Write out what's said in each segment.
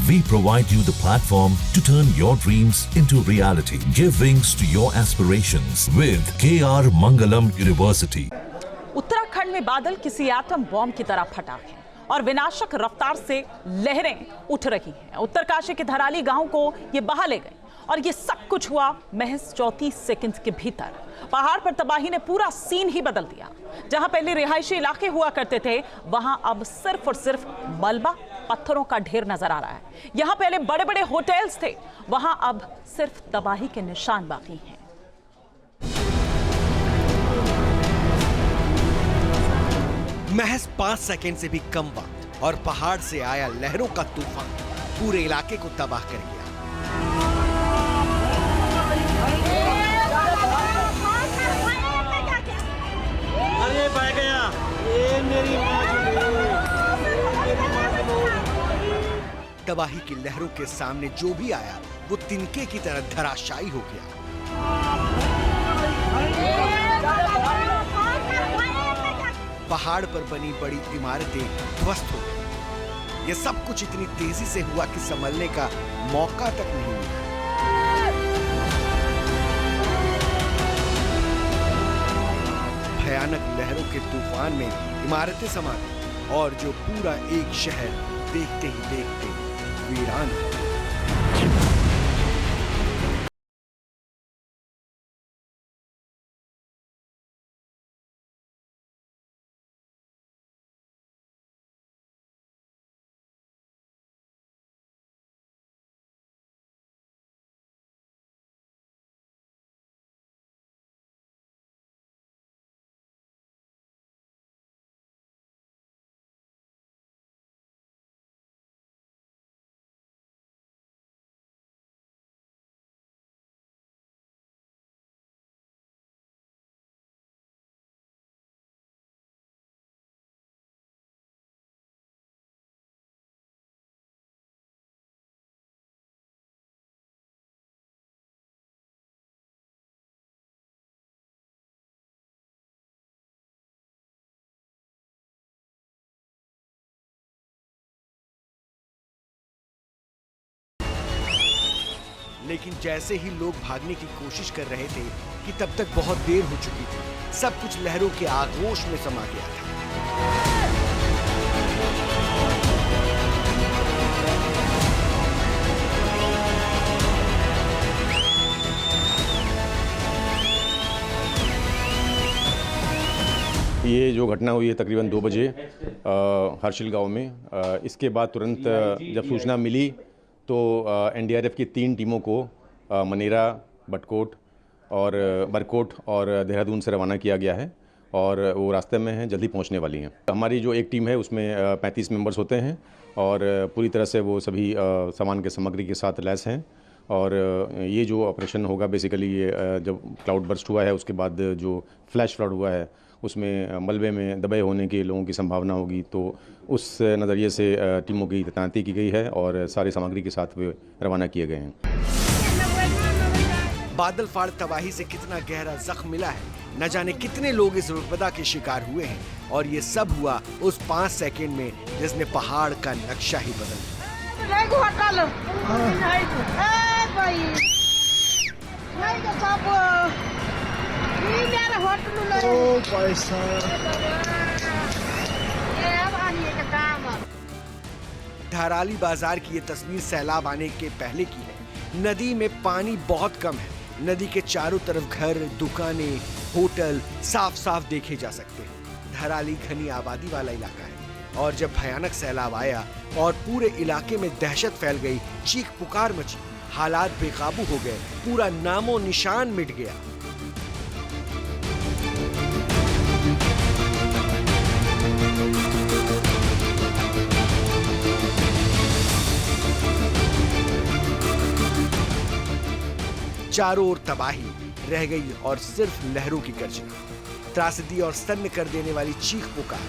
We provide you the platform to turn your dreams into reality. Give wings to your aspirations with KR Mangalam University. Uttarakhand में बादल किसी atom bomb की तरह फटा है और विनाशक रफ्तार से लहरें उठ रही हैं। उत्तरकाशी के धराली गांव को ये बहा ले गए और ये सब कुछ हुआ महज 34 सेकंड के भीतर। पहाड़ पर तबाही ने पूरा सीन ही बदल दिया। जहां पहले रिहायशी इलाके हुआ करते थे, वहां अब सिर्फ और सिर्फ मलबा पत्थरों का ढेर नजर आ रहा है। यहां पहले बड़े बड़े होटल्स थे, वहां अब सिर्फ तबाही के निशान बाकी हैं। महज 5 सेकंड से भी कम वक्त और पहाड़ से आया लहरों का तूफान पूरे इलाके को तबाह कर गया। अरे बह गया, ये मेरी तबाही की लहरों के सामने जो भी आया वो तिनके की तरह धराशायी हो गया। पहाड़ पर बनी बड़ी इमारतें ध्वस्त हो गई। ये सब कुछ इतनी तेजी से हुआ कि संभलने का मौका तक नहीं मिला। भयानक लहरों के तूफान में इमारतें समा गई और जो पूरा एक शहर देखते ही देखते वीरान हो गया। लेकिन जैसे ही लोग भागने की कोशिश कर रहे थे कि तब तक बहुत देर हो चुकी थी। सब कुछ लहरों के आगोश में समा गया था। ये जो घटना हुई है तकरीबन 2 बजे हर्षिल गांव में। इसके बाद तुरंत जब सूचना मिली तो एनडीआरएफ की 3 टीमों को मनेरा, बटकोट और बरकोट और देहरादून से रवाना किया गया है और वो रास्ते में हैं, जल्दी पहुंचने वाली हैं। हमारी जो एक टीम है उसमें 35 मेंबर्स होते हैं और पूरी तरह से वो सभी सामान के सामग्री के साथ लैस हैं। और ये जो ऑपरेशन होगा बेसिकली ये जब क्लाउड बर्स्ट हुआ है उसके बाद जो फ्लैश फ्लड हुआ है उसमें मलबे में दबे होने के लोगों की संभावना होगी, तो उस नज़रिए से टीमों की तैनाती की गई है और सारी सामग्री के साथ वे रवाना किए गए हैं। बादल फाड़ तबाही से कितना गहरा जख्म मिला है, न जाने कितने लोग इस विपदा के शिकार हुए हैं और ये सब हुआ उस 5 सेकंड में जिसने पहाड़ का नक्शा ही बदल दिया। धराली बाजार की ये तस्वीर सैलाब आने के पहले की है। नदी में पानी बहुत कम है। नदी के चारों तरफ घर, दुकानें, होटल साफ साफ देखे जा सकते हैं। धराली घनी आबादी वाला इलाका है और जब भयानक सैलाब आया और पूरे इलाके में दहशत फैल गई, चीख पुकार मची, हालात बेकाबू हो गए, पूरा नामो निशान मिट गया। चारों ओर तबाही रह गई और सिर्फ लहरों की गर्जना, त्रासदी और सन्न कर देने वाली चीख पुकार।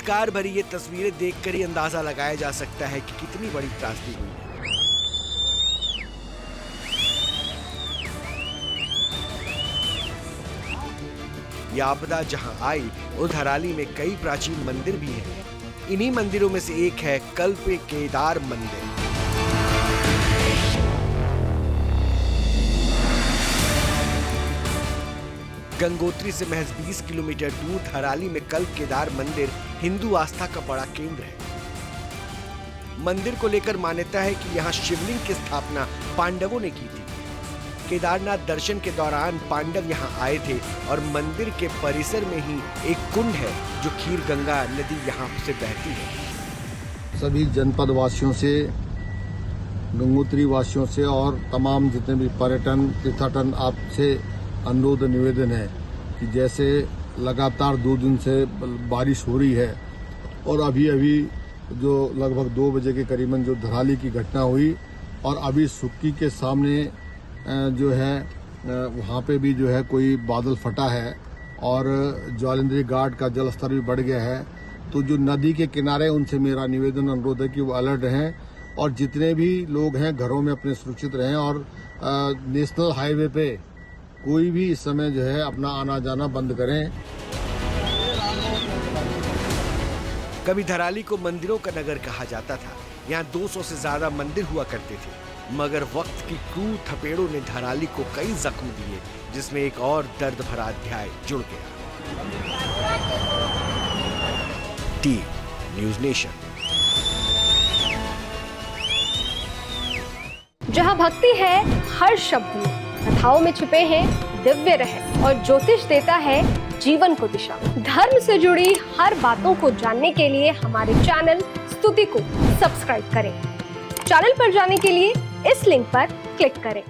चमत्कार भरी ये तस्वीरें देखकर ही अंदाजा लगाया जा सकता है कि कितनी बड़ी त्रासदी हुई है। यह आपदा जहां आई, उस धराली में कई प्राचीन मंदिर भी हैं। इन्हीं मंदिरों में से एक है कल्प केदार मंदिर। गंगोत्री से महज 20 किलोमीटर दूर धराली में कल्प केदार मंदिर हिंदू आस्था का बड़ा केंद्र है। मंदिर को लेकर मान्यता है कि यहाँ शिवलिंग की स्थापना पांडवों ने की थी। केदारनाथ दर्शन के दौरान पांडव यहाँ आए थे और मंदिर के परिसर में ही एक कुंड है जो खीर गंगा नदी यहाँ से बहती है। सभी जनपद वासियों से, गंगोत्री वासियों से और तमाम जितने भी पर्यटन तीर्थाटन आपसे अनुरोध निवेदन है कि जैसे लगातार 2 दिन से बारिश हो रही है और अभी जो लगभग 2 बजे के करीबन जो धराली की घटना हुई और अभी सुक्की के सामने जो है वहाँ पे भी जो है कोई बादल फटा है और ज्वालेंद्री घाट का जल स्तर भी बढ़ गया है। तो जो नदी के किनारे उनसे मेरा निवेदन अनुरोध है कि वो अलर्ट रहें और जितने भी लोग हैं घरों में अपने सुरक्षित रहें और नेशनल हाईवे पे कोई भी इस समय जो है अपना आना जाना बंद करें। कभी धराली को मंदिरों का नगर कहा जाता था। यहाँ 200 से ज्यादा मंदिर हुआ करते थे, मगर वक्त की क्रूर थपेड़ों ने धराली को कई जख्म दिए, जिसमें एक और दर्द भरा अध्याय जुड़ गया। T news nation. जहाँ भक्ति है हर शब्द में, कथाओं में छुपे हैं दिव्य रहस्य और ज्योतिष देता है जीवन को दिशा। धर्म से जुड़ी हर बातों को जानने के लिए हमारे चैनल स्तुति को सब्सक्राइब करें। चैनल पर जाने के लिए इस लिंक पर क्लिक करें।